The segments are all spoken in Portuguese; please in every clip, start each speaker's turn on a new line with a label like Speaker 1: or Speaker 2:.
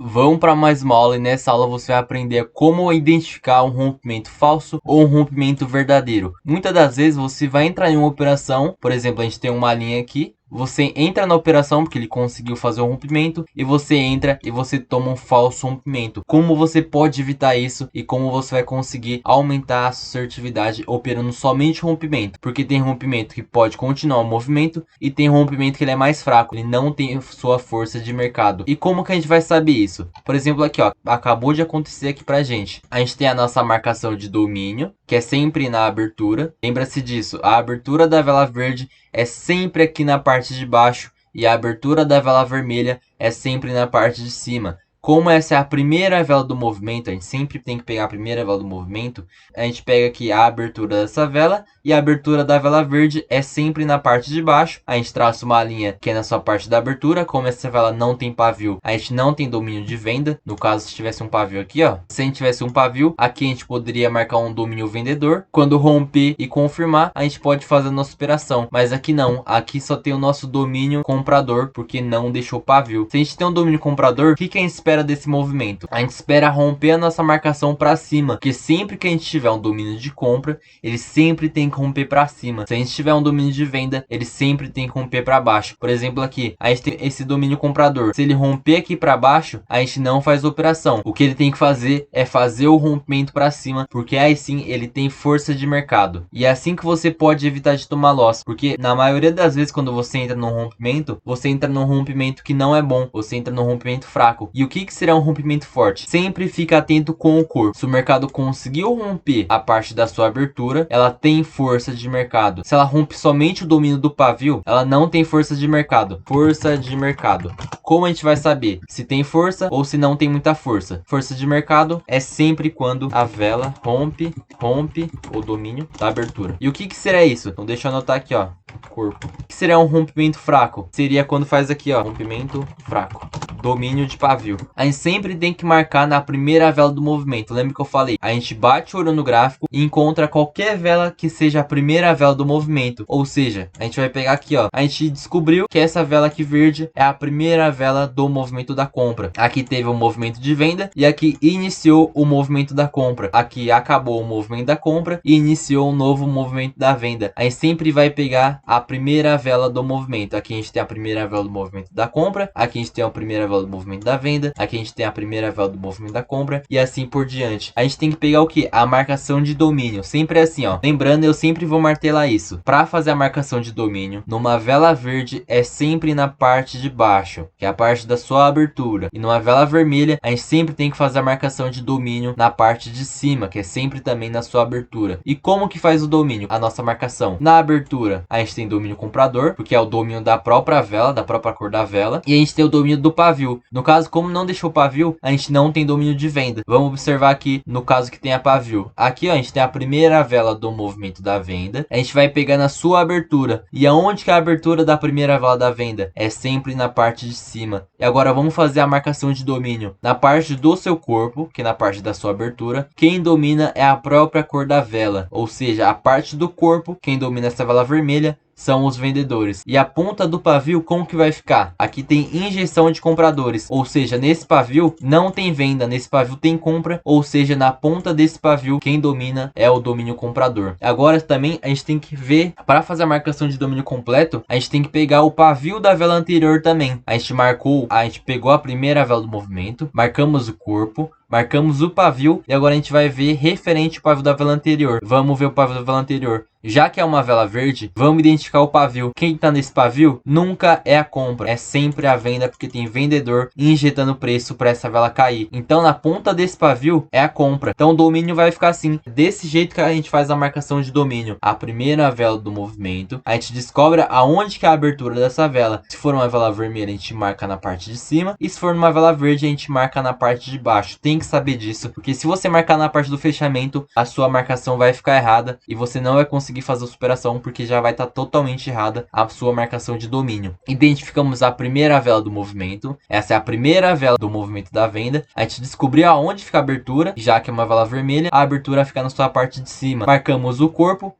Speaker 1: Vamos para mais uma aula e nessa aula você vai aprender como identificar um rompimento falso ou um rompimento verdadeiro. Muitas das vezes você vai entrar em uma operação, por exemplo, a gente tem uma linha aqui. Você entra na operação porque ele conseguiu fazer o rompimento e você entra e você toma um falso rompimento. Como você pode evitar isso e como você vai conseguir aumentar a assertividade operando somente rompimento? Porque tem rompimento que pode continuar o movimento e tem rompimento que ele é mais fraco, ele não tem sua força de mercado. E como que a gente vai saber isso? Por exemplo, aqui ó, acabou de acontecer aqui pra gente. A gente tem a nossa marcação de domínio, que é sempre na abertura. Lembra-se disso, a abertura da vela verde é sempre aqui na parte de baixo e a abertura da vela vermelha é sempre na parte de cima. Como essa é a primeira vela do movimento, a gente sempre tem que pegar a primeira vela do movimento. A gente pega aqui a abertura dessa vela e a abertura da vela verde é sempre na parte de baixo. A gente traça uma linha que é na sua parte da abertura. Como essa vela não tem pavio, a gente não tem domínio de venda. No caso, se tivesse um pavio aqui, ó. Se a gente tivesse um pavio, aqui a gente poderia marcar um domínio vendedor. Quando romper e confirmar, a gente pode fazer a nossa operação. Mas aqui não. Aqui só tem o nosso domínio comprador, porque não deixou pavio. Se a gente tem um domínio comprador, o que a gente espera desse movimento? A gente espera romper a nossa marcação para cima, porque sempre que a gente tiver um domínio de compra, ele sempre tem que romper para cima. Se a gente tiver um domínio de venda, ele sempre tem que romper para baixo. Por exemplo, aqui a gente tem esse domínio comprador. Se ele romper aqui para baixo, a gente não faz operação. O que ele tem que fazer é fazer o rompimento para cima, porque aí sim ele tem força de mercado. E é assim que você pode evitar de tomar loss, porque na maioria das vezes quando você entra num rompimento, você entra num rompimento que não é bom, você entra num rompimento fraco. E o que será um rompimento forte? Sempre fica atento com o corpo. Se o mercado conseguiu romper a parte da sua abertura, ela tem força de mercado. Se ela rompe somente o domínio do pavio, ela não tem força de mercado. Força de mercado. Como a gente vai saber se tem força ou se não tem muita força? Força de mercado é sempre quando a vela rompe o domínio da abertura. E o que será isso? Então deixa eu anotar aqui, ó. Corpo. O que seria um rompimento fraco? Seria quando faz aqui, ó, rompimento fraco. Domínio de pavio. A gente sempre tem que marcar na primeira vela do movimento. Lembra que eu falei? A gente bate o olho no gráfico e encontra qualquer vela que seja a primeira vela do movimento. Ou seja, a gente vai pegar aqui, ó. A gente descobriu que essa vela aqui verde é a primeira vela do movimento da compra. Aqui teve o movimento de venda e aqui iniciou o movimento da compra. Aqui acabou o movimento da compra e iniciou um novo movimento da venda. A gente sempre vai pegar a primeira vela do movimento. Aqui a gente tem a primeira vela do movimento da compra. Aqui a gente tem a primeira vela do movimento da venda. Aqui a gente tem a primeira vela do movimento da compra e assim por diante. A gente tem que pegar o que? A marcação de domínio. Sempre assim, ó. Lembrando, eu sempre vou martelar isso. Para fazer a marcação de domínio, numa vela verde é sempre na parte de baixo, que é a parte da sua abertura. E numa vela vermelha, a gente sempre tem que fazer a marcação de domínio na parte de cima, que é sempre também na sua abertura. E como que faz o domínio? A nossa marcação. Na abertura, a gente tem domínio comprador, porque é o domínio da própria vela, da própria cor da vela. E a gente tem o domínio do pavio. No caso, como não deixou pavio, a gente não tem domínio de venda. Vamos observar aqui no caso que tem a pavio. Aqui, ó, a gente tem a primeira vela do movimento da venda. A gente vai pegar na sua abertura. E aonde que é a abertura da primeira vela da venda? É sempre na parte de cima. E agora vamos fazer a marcação de domínio na parte do seu corpo, que é na parte da sua abertura. Quem domina é a própria cor da vela, ou seja, a parte do corpo. Quem domina essa vela vermelha são os vendedores. E a ponta do pavio, como que vai ficar? Aqui tem injeção de compradores, ou seja, nesse pavio não tem venda, nesse pavio tem compra, ou seja, na ponta desse pavio quem domina é o domínio comprador. Agora também a gente tem que ver, para fazer a marcação de domínio completo, a gente tem que pegar o pavio da vela anterior também. A gente pegou a primeira vela do movimento, marcamos o corpo, marcamos o pavio e agora a gente vai ver referente ao pavio da vela anterior. Vamos ver o pavio da vela anterior. Já que é uma vela verde, vamos identificar o pavio. Quem está nesse pavio nunca é a compra, é sempre a venda, porque tem vendedor injetando preço para essa vela cair. Então na ponta desse pavio é a compra. Então o domínio vai ficar assim. Desse jeito que a gente faz a marcação de domínio. A primeira vela do movimento, a gente descobre aonde que é a abertura dessa vela. Se for uma vela vermelha, a gente marca na parte de cima. E se for uma vela verde, a gente marca na parte de baixo. Tem tem que saber disso, porque se você marcar na parte do fechamento, a sua marcação vai ficar errada e você não vai conseguir fazer a superação, porque já vai estar totalmente errada a sua marcação de domínio. Identificamos a primeira vela do movimento, essa é a primeira vela do movimento da venda. A gente descobriu aonde fica a abertura, já que é uma vela vermelha, a abertura fica na sua parte de cima. Marcamos o corpo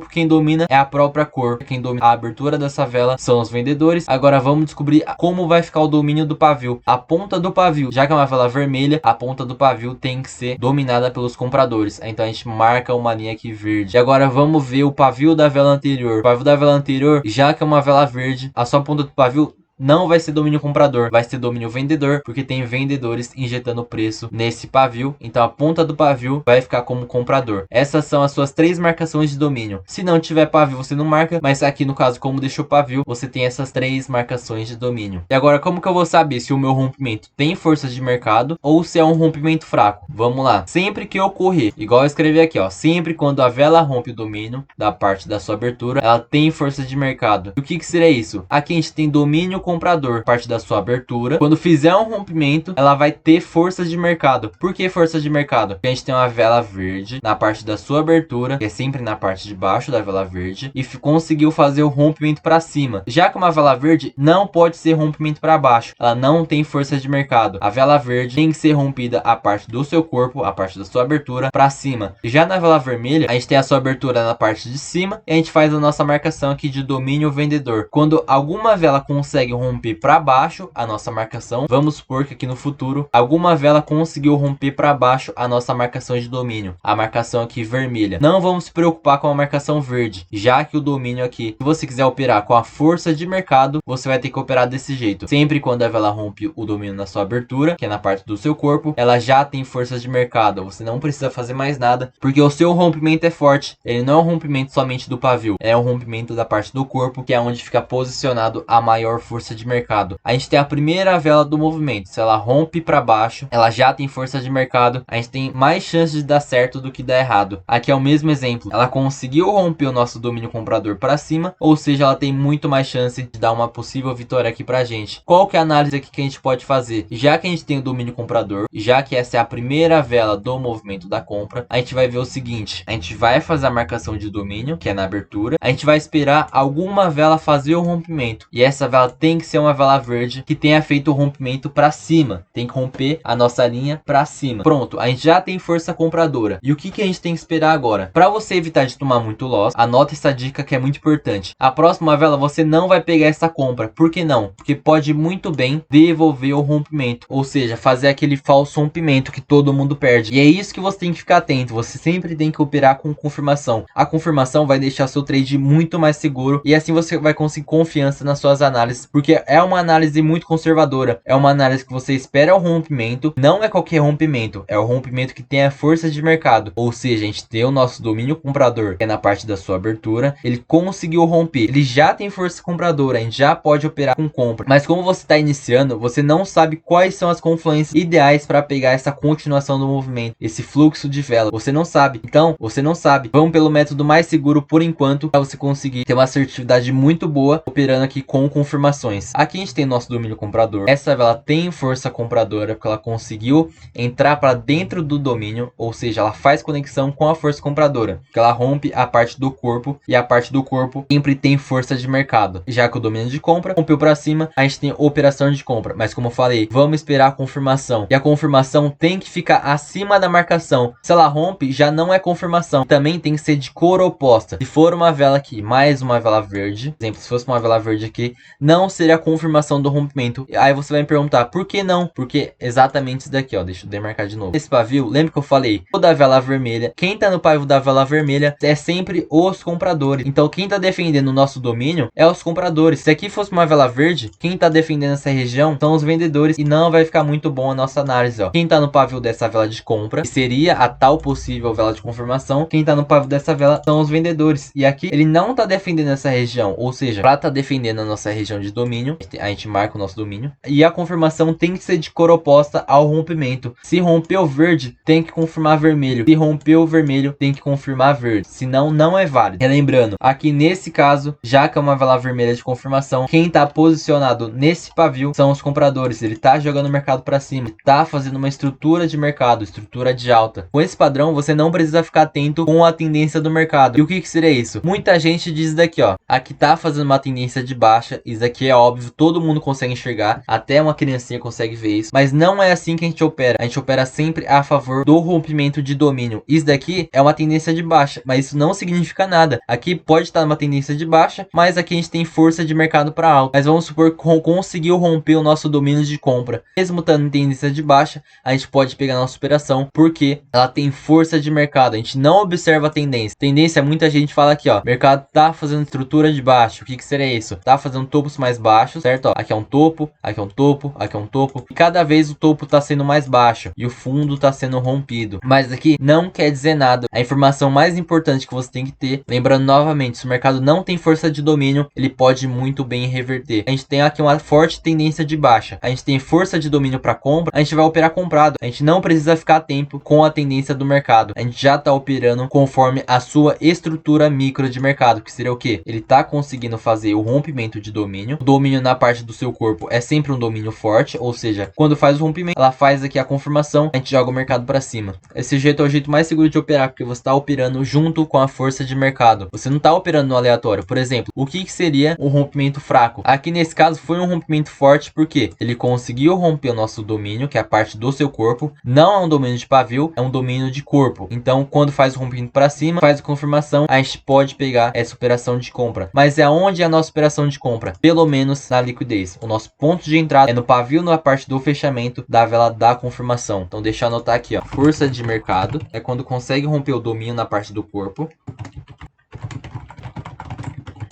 Speaker 1: quem domina é a própria cor, quem domina a abertura dessa vela são os vendedores. Agora vamos descobrir como vai ficar o domínio do pavio. A ponta do pavio, já que é uma vela vermelha, a ponta do pavio tem que ser dominada pelos compradores. Então a gente marca uma linha aqui verde. E agora vamos ver o pavio da vela anterior. O pavio da vela anterior, já que é uma vela verde, a sua ponta do pavio não vai ser domínio comprador, vai ser domínio vendedor, porque tem vendedores injetando preço nesse pavio. Então a ponta do pavio vai ficar como comprador. Essas são as suas 3 marcações de domínio. Se não tiver pavio, você não marca, mas aqui no caso, como deixou pavio, você tem essas 3 marcações de domínio. E agora, como que eu vou saber se o meu rompimento tem força de mercado ou se é um rompimento fraco? Vamos lá. Sempre que ocorrer, igual eu escrevi aqui, ó, sempre quando a vela rompe o domínio da parte da sua abertura, ela tem força de mercado. E o que seria isso? Aqui a gente tem domínio comprador, parte da sua abertura. Quando fizer um rompimento, ela vai ter força de mercado. Por que força de mercado? Porque a gente tem uma vela verde na parte da sua abertura, que é sempre na parte de baixo da vela verde, e conseguiu fazer o rompimento para cima. Já que uma vela verde não pode ser rompimento para baixo, ela não tem força de mercado. A vela verde tem que ser rompida a parte do seu corpo, a parte da sua abertura, para cima. Já na vela vermelha, a gente tem a sua abertura na parte de cima e a gente faz a nossa marcação aqui de domínio vendedor. Quando alguma vela consegue romper para baixo a nossa marcação, vamos supor que aqui no futuro alguma vela conseguiu romper para baixo a nossa marcação de domínio, a marcação aqui vermelha. Não vamos se preocupar com a marcação verde, já que o domínio aqui, se você quiser operar com a força de mercado, você vai ter que operar desse jeito. Sempre quando a vela rompe o domínio na sua abertura, que é na parte do seu corpo, ela já tem força de mercado. Você não precisa fazer mais nada, porque o seu rompimento é forte. Ele não é um rompimento somente do pavio, é um rompimento da parte do corpo, que é onde fica posicionado a maior força de mercado. A gente tem a primeira vela do movimento. Se ela rompe para baixo, ela já tem força de mercado. A gente tem mais chances de dar certo do que dar errado. Aqui é o mesmo exemplo. Ela conseguiu romper o nosso domínio comprador para cima, ou seja, ela tem muito mais chance de dar uma possível vitória aqui pra gente. Qual que é a análise aqui que a gente pode fazer? Já que a gente tem o domínio comprador, já que essa é a primeira vela do movimento da compra, a gente vai ver o seguinte: a gente vai fazer a marcação de domínio, que é na abertura. A gente vai esperar alguma vela fazer o rompimento, e essa vela tem que ser uma vela verde que tenha feito o rompimento para cima. Tem que romper a nossa linha para cima. Pronto, a gente já tem força compradora. E o que a gente tem que esperar agora? Para você evitar de tomar muito loss, anota essa dica que é muito importante. A próxima vela você não vai pegar essa compra. Por que não? Porque pode muito bem devolver o rompimento, ou seja, fazer aquele falso rompimento que todo mundo perde. E é isso que você tem que ficar atento. Você sempre tem que operar com confirmação. A confirmação vai deixar seu trade muito mais seguro e assim você vai conseguir confiança nas suas análises, porque é uma análise muito conservadora. É uma análise que você espera o rompimento, não é qualquer rompimento, é o rompimento que tem a força de mercado. Ou seja, a gente tem o nosso domínio comprador, que é na parte da sua abertura, ele conseguiu romper, ele já tem força compradora, a gente já pode operar com compra. Mas como você está iniciando, você não sabe quais são as confluências ideais para pegar essa continuação do movimento, esse fluxo de vela. Você não sabe. Então, você não sabe. Vamos pelo método mais seguro por enquanto, para você conseguir ter uma assertividade muito boa operando aqui com confirmações. Aqui a gente tem nosso domínio comprador. Essa vela tem força compradora porque ela conseguiu entrar para dentro do domínio, ou seja, ela faz conexão com a força compradora, porque ela rompe a parte do corpo e a parte do corpo sempre tem força de mercado. Já que o domínio de compra rompeu para cima, a gente tem operação de compra. Mas como eu falei, vamos esperar a confirmação. E a confirmação tem que ficar acima da marcação. Se ela rompe, já não é confirmação. Também tem que ser de cor oposta. Se for uma vela aqui, mais uma vela verde, por exemplo, se fosse uma vela verde aqui, não seria a confirmação do rompimento. Aí você vai me perguntar, por que não? Porque exatamente isso daqui, ó. Deixa eu demarcar de novo. Esse pavio, lembra que eu falei? Toda vela vermelha, quem tá no pavio da vela vermelha é sempre os compradores. Então quem tá defendendo o nosso domínio é os compradores. Se aqui fosse uma vela verde, quem tá defendendo essa região são os vendedores e não vai ficar muito bom a nossa análise, ó. Quem tá no pavio dessa vela de compra, que seria a tal possível vela de confirmação, quem tá no pavio dessa vela são os vendedores. E aqui ele não tá defendendo essa região, ou seja, para tá defendendo a nossa região de domínio, domínio, a gente marca o nosso domínio, e a confirmação tem que ser de cor oposta ao rompimento. Se rompeu verde, tem que confirmar vermelho. Se rompeu vermelho, tem que confirmar verde. Senão, não é válido. Relembrando, aqui nesse caso, já que é uma vela vermelha de confirmação, quem está posicionado nesse pavio são os compradores. Ele está jogando o mercado para cima, está fazendo uma estrutura de mercado, estrutura de alta. Com esse padrão, você não precisa ficar atento com a tendência do mercado. E o que seria isso? Muita gente diz daqui, ó, aqui tá fazendo uma tendência de baixa. Isso aqui é óbvio, todo mundo consegue enxergar, até uma criancinha consegue ver isso. Mas não é assim que a gente opera. A gente opera sempre a favor do rompimento de domínio. Isso daqui é uma tendência de baixa, mas isso não significa nada. Aqui pode estar numa tendência de baixa, mas aqui a gente tem força de mercado para alta. Mas vamos supor que conseguiu romper o nosso domínio de compra. Mesmo estando em tendência de baixa, a gente pode pegar a nossa operação, porque ela tem força de mercado. A gente não observa a tendência. Tendência, muita gente fala aqui, ó, mercado tá fazendo estrutura de baixo. O que seria isso? Tá fazendo topos mais baixos, certo? Ó, aqui é um topo, aqui é um topo, aqui é um topo. E cada vez o topo tá sendo mais baixo e o fundo tá sendo rompido. Mas aqui não quer dizer nada. A informação mais importante que você tem que ter, lembrando novamente, se o mercado não tem força de domínio, ele pode muito bem reverter. A gente tem aqui uma forte tendência de baixa. A gente tem força de domínio para compra, a gente vai operar comprado. A gente não precisa ficar atento com a tendência do mercado. A gente já tá operando conforme a sua estrutura micro de mercado, que seria o quê? Ele tá conseguindo fazer o rompimento de domínio. O domínio na parte do seu corpo é sempre um domínio forte, ou seja, quando faz o rompimento, ela faz aqui a confirmação, a gente joga o mercado para cima. Esse jeito é o jeito mais seguro de operar, porque você está operando junto com a força de mercado. Você não está operando no aleatório. Por exemplo, o que seria um rompimento fraco? Aqui nesse caso foi um rompimento forte, porque ele conseguiu romper o nosso domínio, que é a parte do seu corpo. Não é um domínio de pavio, é um domínio de corpo. Então, quando faz o rompimento para cima, faz a confirmação, a gente pode pegar essa operação de compra. Mas é onde é a nossa operação de compra? Pelo menos na liquidez. O nosso ponto de entrada é no pavio, na parte do fechamento da vela da confirmação. Então, deixa eu anotar aqui, ó. Força de mercado é quando consegue romper o domínio na parte do corpo.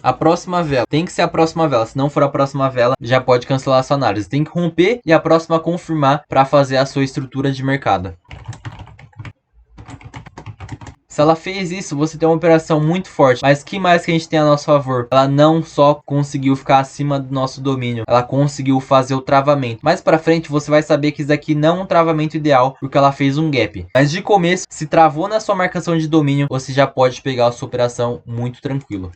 Speaker 1: A próxima vela tem que ser a próxima vela. Se não for a próxima vela, já pode cancelar a sua análise. Tem que romper e a próxima confirmar para fazer a sua estrutura de mercado. Se ela fez isso, você tem uma operação muito forte. Mas que mais que a gente tem a nosso favor? Ela não só conseguiu ficar acima do nosso domínio, ela conseguiu fazer o travamento. Mais pra frente você vai saber que isso aqui não é um travamento ideal, porque ela fez um gap. Mas de começo, se travou na sua marcação de domínio, você já pode pegar a sua operação muito tranquilo.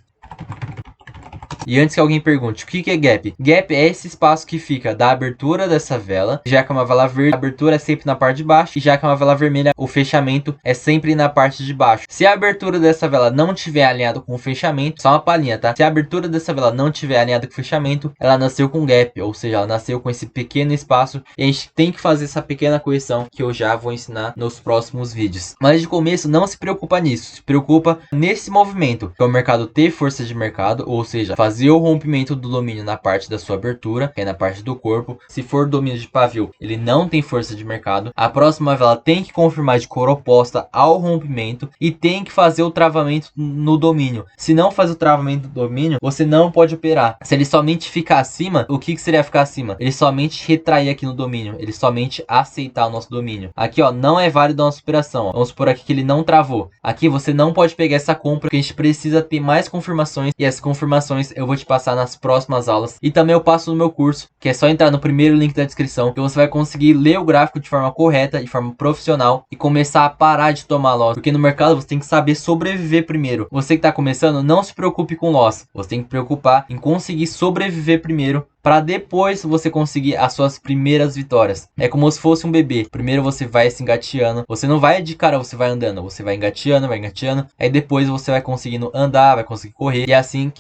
Speaker 1: E antes que alguém pergunte, o que é gap? Gap é esse espaço que fica da abertura dessa vela, já que é uma vela verde, a abertura é sempre na parte de baixo, e já que é uma vela vermelha, o fechamento é sempre na parte de baixo. Se a abertura dessa vela não tiver alinhado com o fechamento, só uma palhinha, tá? Se a abertura dessa vela não tiver alinhada com o fechamento, ela nasceu com gap, ou seja, ela nasceu com esse pequeno espaço, e a gente tem que fazer essa pequena correção, que eu já vou ensinar nos próximos vídeos. Mas de começo, não se preocupa nisso, se preocupa nesse movimento, que é o mercado ter força de mercado, ou seja, fazer o rompimento do domínio na parte da sua abertura, que é na parte do corpo. Se for domínio de pavio, ele não tem força de mercado. A próxima vela tem que confirmar de cor oposta ao rompimento e tem que fazer o travamento no domínio. Se não faz o travamento do domínio, você não pode operar. Se ele somente ficar acima, o que seria ficar acima? Ele somente retrair aqui no domínio, ele somente aceitar o nosso domínio. Aqui, ó, não é válido a nossa operação, ó. Vamos supor aqui que ele não travou. Aqui você não pode pegar essa compra, porque a gente precisa ter mais confirmações, e essas confirmações eu vou te passar nas próximas aulas. E também eu passo no meu curso, que é só entrar no primeiro link da descrição, que você vai conseguir ler o gráfico de forma correta, de forma profissional, e começar a parar de tomar loss. Porque no mercado você tem que saber sobreviver primeiro. Você que está começando, não se preocupe com loss. Você tem que preocupar em conseguir sobreviver primeiro, para depois você conseguir as suas primeiras vitórias. É como se fosse um bebê. Primeiro você vai se engateando. Você não vai de cara, você vai andando. Você vai engateando, vai engateando. Aí depois você vai conseguindo andar, vai conseguir correr. E assim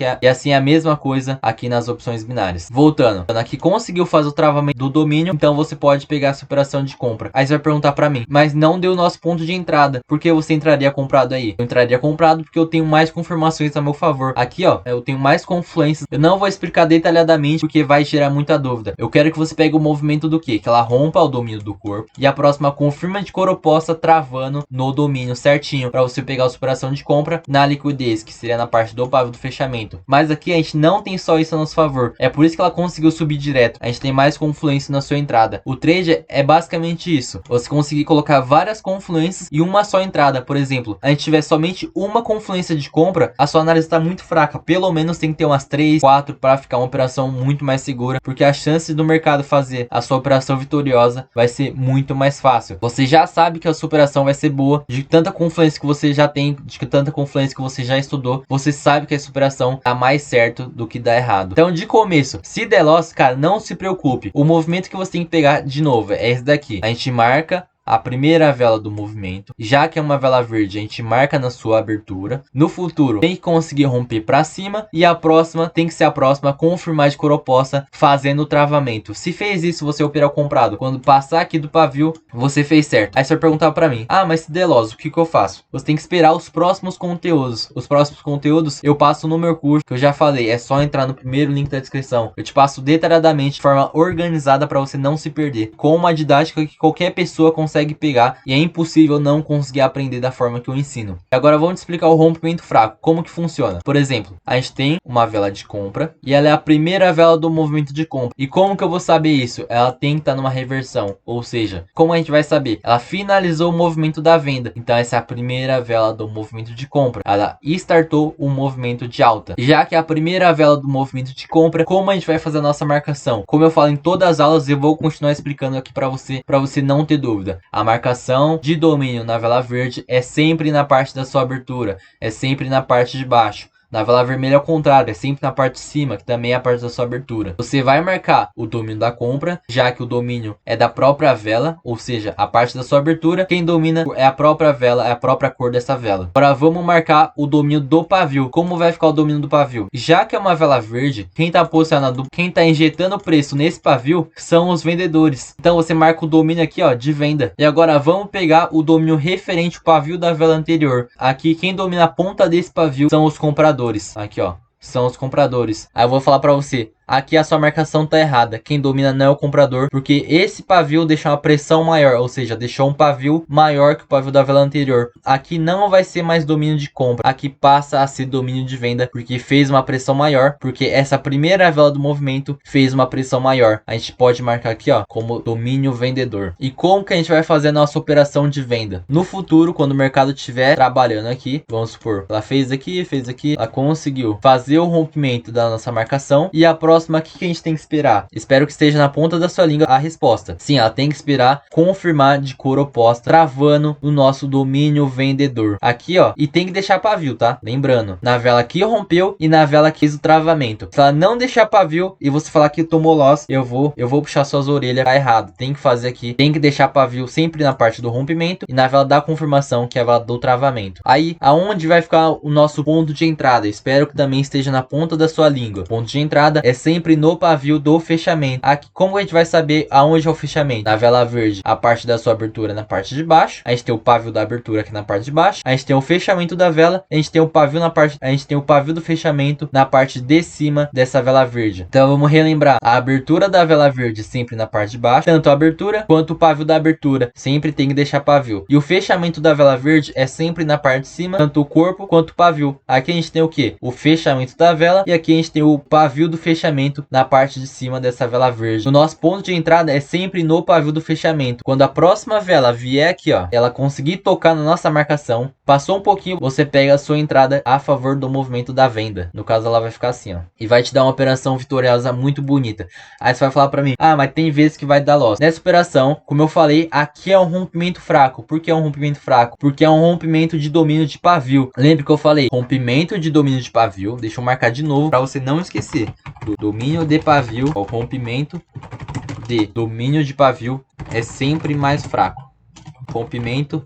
Speaker 1: é a mesma coisa aqui nas opções binárias. Voltando. Aqui conseguiu fazer o travamento do domínio. Então você pode pegar essa operação de compra. Aí você vai perguntar para mim, mas não deu o nosso ponto de entrada. Por que você entraria comprado aí? Eu entraria comprado porque eu tenho mais confirmações a meu favor. Aqui, ó, eu tenho mais confluências. Eu não vou explicar detalhadamente porque vai gerar muita dúvida. Eu quero que você pegue o movimento do quê? Que ela rompa o domínio do corpo. E a próxima confirma de cor oposta travando no domínio certinho. Para você pegar a operação de compra na liquidez, que seria na parte do pavio do fechamento. Mas aqui a gente não tem só isso a nosso favor. É por isso que ela conseguiu subir direto. A gente tem mais confluência na sua entrada. O trade é basicamente isso. Você conseguir colocar várias confluências e uma só entrada. Por exemplo, a gente tiver somente uma confluência de compra, a sua análise está muito fraca. Pelo menos tem que ter umas 3, 4 para ficar uma operação muito mais mais segura, porque a chance do mercado fazer a sua operação vitoriosa vai ser muito mais fácil. Você já sabe que a sua operação vai ser boa, de tanta confluência que você já tem, de tanta confluência que você já estudou, você sabe que a sua operação dá mais certo do que dá errado. Então, de começo, se der loss, cara, não se preocupe. O movimento que você tem que pegar, de novo, é esse daqui. A gente marca a primeira vela do movimento, já que é uma vela verde, a gente marca na sua abertura. No futuro, tem que conseguir romper para cima, e a próxima tem que ser a próxima, confirmar de cor oposta, fazendo o travamento. Se fez isso, você operar o comprado, quando passar aqui do pavio, você fez certo. Aí você vai perguntar para mim, ah, mas se der loss, o que eu faço? Você tem que esperar os próximos conteúdos. Os próximos conteúdos eu passo no meu curso, que eu já falei, é só entrar no primeiro link da descrição. Eu te passo detalhadamente, de forma organizada, para você não se perder, com uma didática que qualquer pessoa consegue pegar, e é impossível não conseguir aprender da forma que eu ensino. Agora vamos explicar o rompimento fraco, como que funciona. Por exemplo, a gente tem uma vela de compra e ela é a primeira vela do movimento de compra. E como que eu vou saber isso? Ela tem que estar numa reversão, ou seja, como a gente vai saber? Ela finalizou o movimento da venda, então essa é a primeira vela do movimento de compra. Ela startou o movimento de alta. Já que é a primeira vela do movimento de compra, como a gente vai fazer a nossa marcação? Como eu falo em todas as aulas, eu vou continuar explicando aqui para você não ter dúvida. A marcação de domínio na vela verde é sempre na parte da sua abertura, é sempre na parte de baixo. Na vela vermelha ao contrário, é sempre na parte de cima, que também é a parte da sua abertura. Você vai marcar o domínio da compra, já que o domínio é da própria vela, ou seja, a parte da sua abertura. Quem domina é a própria vela, é a própria cor dessa vela. Agora vamos marcar o domínio do pavio. Como vai ficar o domínio do pavio? Já que é uma vela verde, quem está posicionado, quem está injetando o preço nesse pavio são os vendedores. Então você marca o domínio aqui, ó, de venda. E agora vamos pegar o domínio referente ao pavio da vela anterior. Aqui quem domina a ponta desse pavio são os compradores. Aqui, ó, são os compradores. Aí eu vou falar para você, aqui a sua marcação tá errada. Quem domina não é o comprador, porque esse pavio deixou uma pressão maior, ou seja, deixou um pavio maior que o pavio da vela anterior. Aqui não vai ser mais domínio de compra, aqui passa a ser domínio de venda, porque fez uma pressão maior, porque essa primeira vela do movimento fez uma pressão maior. A gente pode marcar aqui, ó, como domínio vendedor. E como que a gente vai fazer a nossa operação de venda? No futuro, quando o mercado estiver trabalhando aqui, vamos supor, ela fez aqui, ela conseguiu fazer o rompimento da nossa marcação, e a próxima, o que a gente tem que esperar? Espero que esteja na ponta da sua língua a resposta. Sim, ela tem que esperar confirmar de cor oposta, travando o nosso domínio vendedor. Aqui, ó, e tem que deixar pavio, tá? Lembrando, na vela que rompeu e na vela que fez o travamento. Se ela não deixar pavio e você falar que tomou loss, eu vou puxar suas orelhas, tá errado. Tem que fazer aqui, tem que deixar pavio sempre na parte do rompimento e na vela da confirmação, que é a vela do travamento. Aí, aonde vai ficar o nosso ponto de entrada? Espero que também esteja na ponta da sua língua. Ponto de entrada é sempre no pavio do fechamento. Aqui, como a gente vai saber aonde é o fechamento? Na vela verde, a parte da sua abertura na parte de baixo. A gente tem o pavio da abertura aqui na parte de baixo. A gente tem o fechamento da vela. A gente tem o pavio na parte, a gente tem o pavio do fechamento na parte de cima dessa vela verde. Então vamos relembrar: a abertura da vela verde sempre na parte de baixo, tanto a abertura quanto o pavio da abertura sempre tem que deixar pavio. E o fechamento da vela verde é sempre na parte de cima, tanto o corpo quanto o pavio. Aqui a gente tem o que? O fechamento da vela, e aqui a gente tem o pavio do fechamento na parte de cima dessa vela verde. O nosso ponto de entrada é sempre no pavio do fechamento. Quando a próxima vela vier aqui, ó, ela conseguir tocar na nossa marcação, passou um pouquinho, você pega a sua entrada a favor do movimento da venda. No caso, ela vai ficar assim, ó, e vai te dar uma operação vitoriosa muito bonita. Aí você vai falar para mim, ah, mas tem vezes que vai dar loss. Nessa operação, como eu falei, aqui é um rompimento fraco. Por que é um rompimento fraco? Porque é um rompimento de domínio de pavio. Lembra que eu falei, rompimento de domínio de pavio. Deixa eu marcar de novo para você não esquecer. Do domínio de pavio, o rompimento de domínio de pavio é sempre mais fraco. Rompimento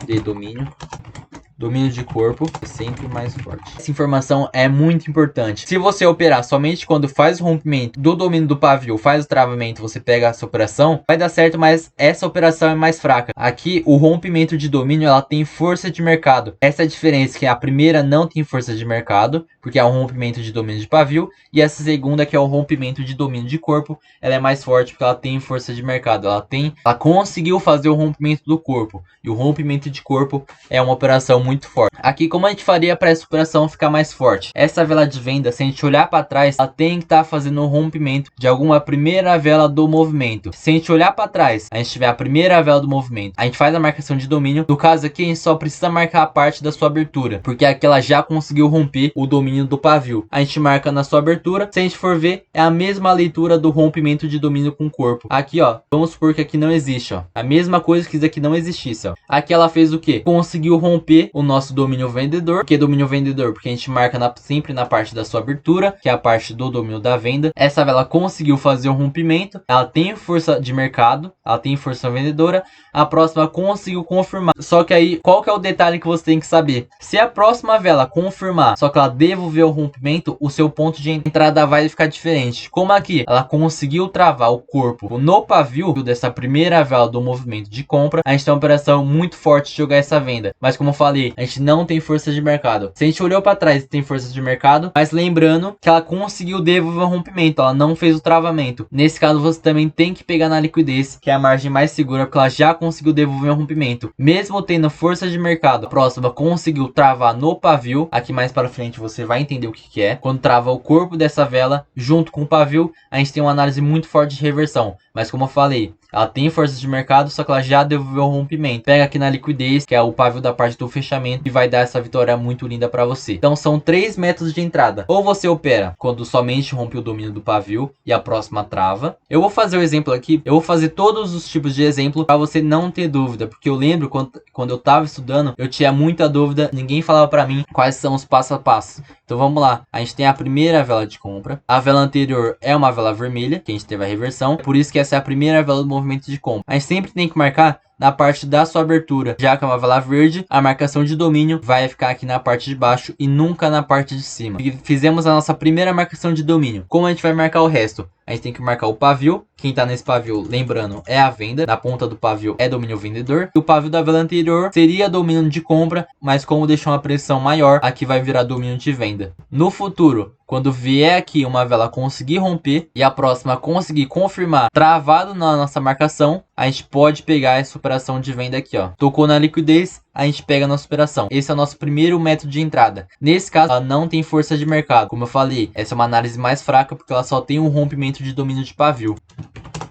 Speaker 1: de domínio de corpo é sempre mais forte. Essa informação é muito importante. Se você operar somente quando faz o rompimento do domínio do pavio, faz o travamento, você pega essa operação, vai dar certo, mas essa operação é mais fraca. Aqui, o rompimento de domínio, ela tem força de mercado. Essa é a diferença, que a primeira não tem força de mercado, porque é um rompimento de domínio de pavio, e essa segunda, que é o rompimento de domínio de corpo, ela é mais forte porque ela tem força de mercado. Ela conseguiu fazer o rompimento do corpo, e o rompimento de corpo é uma operação muito forte. Aqui, como a gente faria para essa operação ficar mais forte? Essa vela de venda, se a gente olhar para trás, ela tem que estar fazendo um rompimento de alguma primeira vela do movimento. Se a gente olhar para trás, a gente tiver a primeira vela do movimento, a gente faz a marcação de domínio. No caso aqui, a gente só precisa marcar a parte da sua abertura, porque aqui ela já conseguiu romper o domínio do pavio. A gente marca na sua abertura. Se a gente for ver, é a mesma leitura do rompimento de domínio com o corpo. Aqui, ó, vamos supor que aqui não existe, ó. A mesma coisa que isso aqui não existisse, ó. Aqui ela fez o quê? Conseguiu romper o nosso domínio vendedor. Por que domínio vendedor? Porque a gente marca sempre na parte da sua abertura, que é a parte do domínio da venda. Essa vela conseguiu fazer um rompimento. Ela tem força de mercado, ela tem força vendedora. A próxima conseguiu confirmar. Só que aí, qual que é o detalhe que você tem que saber? Se a próxima vela confirmar, só que ela devolver o rompimento, o seu ponto de entrada vai ficar diferente. Como aqui, ela conseguiu travar o corpo no pavio dessa primeira vela do movimento de compra, a gente tem uma operação muito forte de jogar essa venda. Mas como eu falei, a gente não tem força de mercado. Se a gente olhou para trás, tem força de mercado, mas lembrando que ela conseguiu devolver o rompimento, ela não fez o travamento. Nesse caso, você também tem que pegar na liquidez, que é a margem mais segura, porque ela já conseguiu devolver o rompimento. Mesmo tendo força de mercado, a próxima conseguiu travar no pavio. Aqui mais para frente você vai entender o que é. Quando trava o corpo dessa vela junto com o pavio, a gente tem uma análise muito forte de reversão. Mas como eu falei, ela tem força de mercado, só que ela já devolveu o rompimento. Pega aqui na liquidez, que é o pavio da parte do fechamento, e vai dar essa vitória muito linda para você. Então são 3 métodos de entrada. Ou você opera quando somente rompe o domínio do pavio e a próxima trava. Eu vou fazer o exemplo aqui, eu vou fazer todos os tipos de exemplo para você não ter dúvida, porque eu lembro quando eu tava estudando, eu tinha muita dúvida, ninguém falava para mim quais são os passo a passo. Então vamos lá, a gente tem a primeira vela de compra, a vela anterior é uma vela vermelha, que a gente teve a reversão, por isso que essa é a primeira vela do movimento de compra. A gente sempre tem que marcar na parte da sua abertura, já que é uma vela verde, a marcação de domínio vai ficar aqui na parte de baixo e nunca na parte de cima. E fizemos a nossa primeira marcação de domínio. Como a gente vai marcar o resto? A gente tem que marcar o pavio. Quem tá nesse pavio, lembrando, é a venda. Na ponta do pavio é domínio vendedor. E o pavio da vela anterior seria domínio de compra, mas como deixou uma pressão maior, aqui vai virar domínio de venda. No futuro, quando vier aqui uma vela conseguir romper e a próxima conseguir confirmar travado na nossa marcação, a gente pode pegar essa operação de venda aqui, ó. Tocou na liquidez, a gente pega a nossa operação. Esse é o nosso primeiro método de entrada. Nesse caso, ela não tem força de mercado. Como eu falei, essa é uma análise mais fraca porque ela só tem um rompimento de domínio de pavio,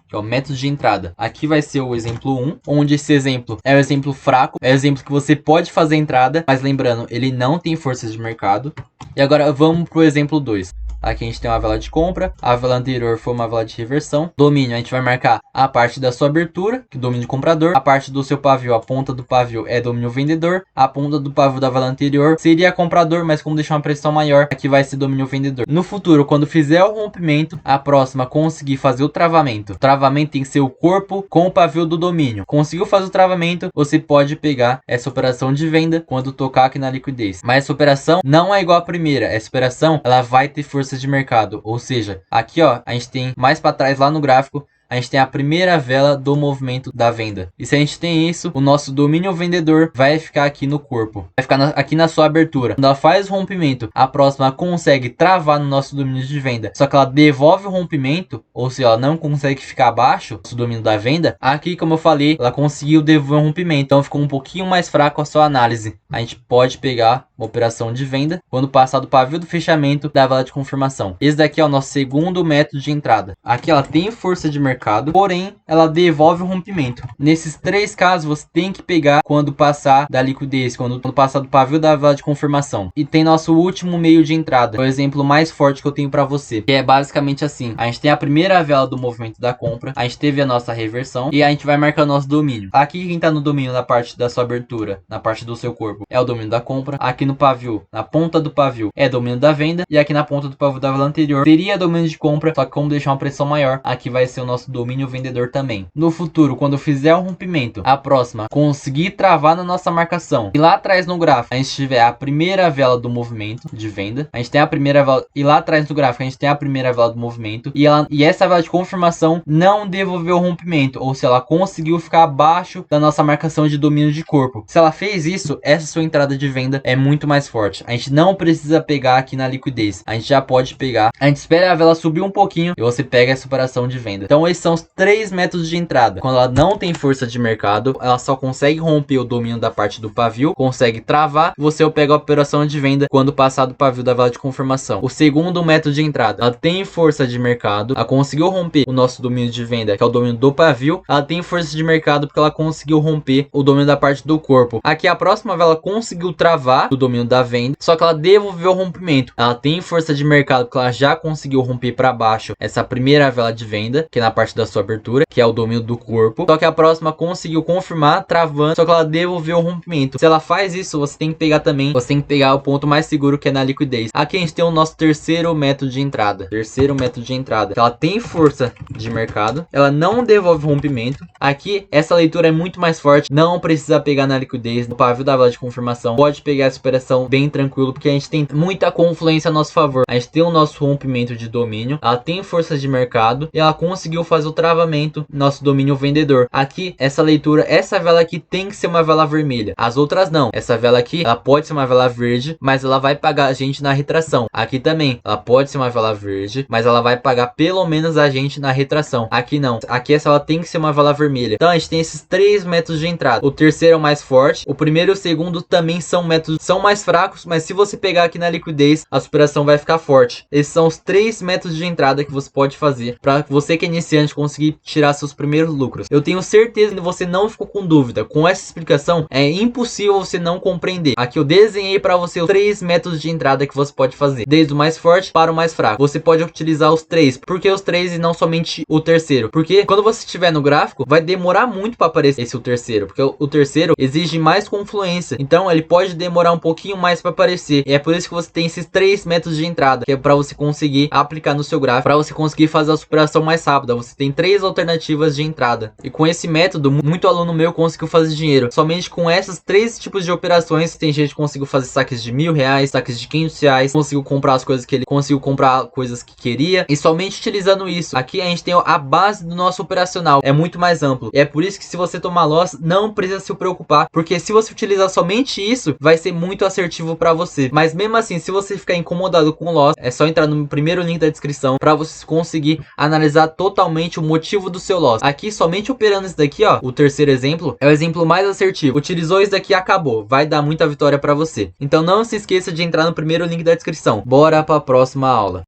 Speaker 1: que é o método de entrada. Aqui vai ser o exemplo 1, onde esse exemplo é o exemplo fraco, é o exemplo que você pode fazer entrada, mas lembrando, ele não tem força de mercado. E agora vamos pro exemplo 2. Aqui a gente tem uma vela de compra, a vela anterior foi uma vela de reversão. Domínio, a gente vai marcar a parte da sua abertura, que é domínio comprador. A parte do seu pavio, a ponta do pavio é domínio vendedor. A ponta do pavio da vela anterior seria comprador, mas como deixar uma pressão maior, aqui vai ser domínio vendedor. No futuro, quando fizer o rompimento, a próxima conseguir fazer o travamento. O travamento tem que ser o corpo com o pavio do domínio. Conseguiu fazer o travamento, você pode pegar essa operação de venda quando tocar aqui na liquidez. Mas essa operação não é igual à primeira. Essa operação, ela vai ter força de mercado, ou seja, aqui ó, a gente tem mais para trás lá no gráfico, a gente tem a primeira vela do movimento da venda. E se a gente tem isso, o nosso domínio vendedor vai ficar aqui no corpo. Vai ficar aqui na sua abertura. Quando ela faz o rompimento, a próxima consegue travar no nosso domínio de venda. Só que ela devolve o rompimento, ou se ela não consegue ficar abaixo do domínio da venda, aqui, como eu falei, ela conseguiu devolver o rompimento. Então ficou um pouquinho mais fraco a sua análise. A gente pode pegar uma operação de venda quando passar do pavio do fechamento da vela de confirmação. Esse daqui é o nosso segundo método de entrada. Aqui ela tem força de mercado, porém ela devolve o rompimento. Nesses 3 casos você tem que pegar quando passar da liquidez, quando passar do pavio da vela de confirmação. E tem nosso último meio de entrada, o exemplo mais forte que eu tenho para você, que é basicamente assim: a gente tem a primeira vela do movimento da compra, a gente teve a nossa reversão e a gente vai marcar o nosso domínio. Aqui quem tá no domínio na parte da sua abertura, na parte do seu corpo, é o domínio da compra. Aqui no pavio, na ponta do pavio, é domínio da venda, e aqui na ponta do pavio da vela anterior seria domínio de compra, só que como deixar uma pressão maior, aqui vai ser o nosso domínio vendedor também. No futuro, quando fizer o rompimento, a próxima conseguir travar na nossa marcação, e lá atrás no gráfico a gente tiver a primeira vela do movimento de venda, a gente tem a primeira vela, e lá atrás no gráfico a gente tem a primeira vela do movimento, e essa vela de confirmação não devolveu o rompimento, ou se ela conseguiu ficar abaixo da nossa marcação de domínio de corpo. Se ela fez isso, essa sua entrada de venda é muito mais forte. A gente não precisa pegar aqui na liquidez, a gente já pode pegar, a gente espera a vela subir um pouquinho e você pega essa operação de venda. Então esse são os 3 métodos de entrada. Quando ela não tem força de mercado, ela só consegue romper o domínio da parte do pavio, consegue travar, você pega a operação de venda quando passar do pavio da vela de confirmação. O segundo método de entrada, ela tem força de mercado, ela conseguiu romper o nosso domínio de venda, que é o domínio do pavio, ela tem força de mercado porque ela conseguiu romper o domínio da parte do corpo. Aqui a próxima vela conseguiu travar o domínio da venda, só que ela devolveu o rompimento. Ela tem força de mercado porque ela já conseguiu romper para baixo essa primeira vela de venda, que é na parte da sua abertura, que é o domínio do corpo. Só que a próxima conseguiu confirmar, travando, só que ela devolveu o rompimento. Se ela faz isso, você tem que pegar também, você tem que pegar o ponto mais seguro, que é na liquidez. Aqui a gente tem o nosso terceiro método de entrada. Terceiro método de entrada. Ela tem força de mercado, ela não devolve rompimento. Aqui, essa leitura é muito mais forte, não precisa pegar na liquidez, no pavio da vela de confirmação. Pode pegar essa operação bem tranquilo, porque a gente tem muita confluência a nosso favor. A gente tem o nosso rompimento de domínio, ela tem força de mercado e ela conseguiu fazer o travamento no nosso domínio vendedor. Aqui, essa leitura, essa vela aqui tem que ser uma vela vermelha. As outras não. Essa vela aqui, ela pode ser uma vela verde, mas ela vai pagar a gente na retração. Aqui também, ela pode ser uma vela verde, mas ela vai pagar pelo menos a gente na retração. Aqui não. Aqui essa ela tem que ser uma vela vermelha. Então a gente tem esses 3 métodos de entrada. O terceiro é o mais forte. O primeiro e o segundo também são métodos, são mais fracos, mas se você pegar aqui na liquidez, a operação vai ficar forte. Esses são os 3 métodos de entrada que você pode fazer para você que é iniciante conseguir tirar seus primeiros lucros. Eu tenho certeza que você não ficou com dúvida. Com essa explicação, é impossível você não compreender. Aqui eu desenhei para você os 3 métodos de entrada que você pode fazer, desde o mais forte para o mais fraco. Você pode utilizar os 3. Por que os 3 e não somente o terceiro? Porque quando você estiver no gráfico, vai demorar muito para aparecer esse o terceiro, porque o terceiro exige mais confluência. Então ele pode demorar um pouquinho mais para aparecer. E é por isso que você tem esses 3 métodos de entrada, que é para você conseguir aplicar no seu gráfico, para você conseguir fazer a superação mais rápida. Você tem 3 alternativas de entrada. E com esse método, muito aluno meu conseguiu fazer dinheiro. Somente com essas 3 tipos de operações, tem gente que conseguiu fazer saques de R$1.000, saques de R$500, conseguiu comprar as coisas que ele conseguiu comprar, coisas que queria. E somente utilizando isso, aqui a gente tem a base do nosso operacional. É muito mais amplo. E é por isso que se você tomar loss, não precisa se preocupar, porque se você utilizar somente isso, vai ser muito assertivo para você. Mas mesmo assim, se você ficar incomodado com loss, é só entrar no primeiro link da descrição para você conseguir analisar totalmente o motivo do seu loss. Aqui, somente operando isso daqui, ó, o terceiro exemplo, é o exemplo mais assertivo. Utilizou isso daqui, acabou. Vai dar muita vitória para você. Então não se esqueça de entrar no primeiro link da descrição. Bora para a próxima aula.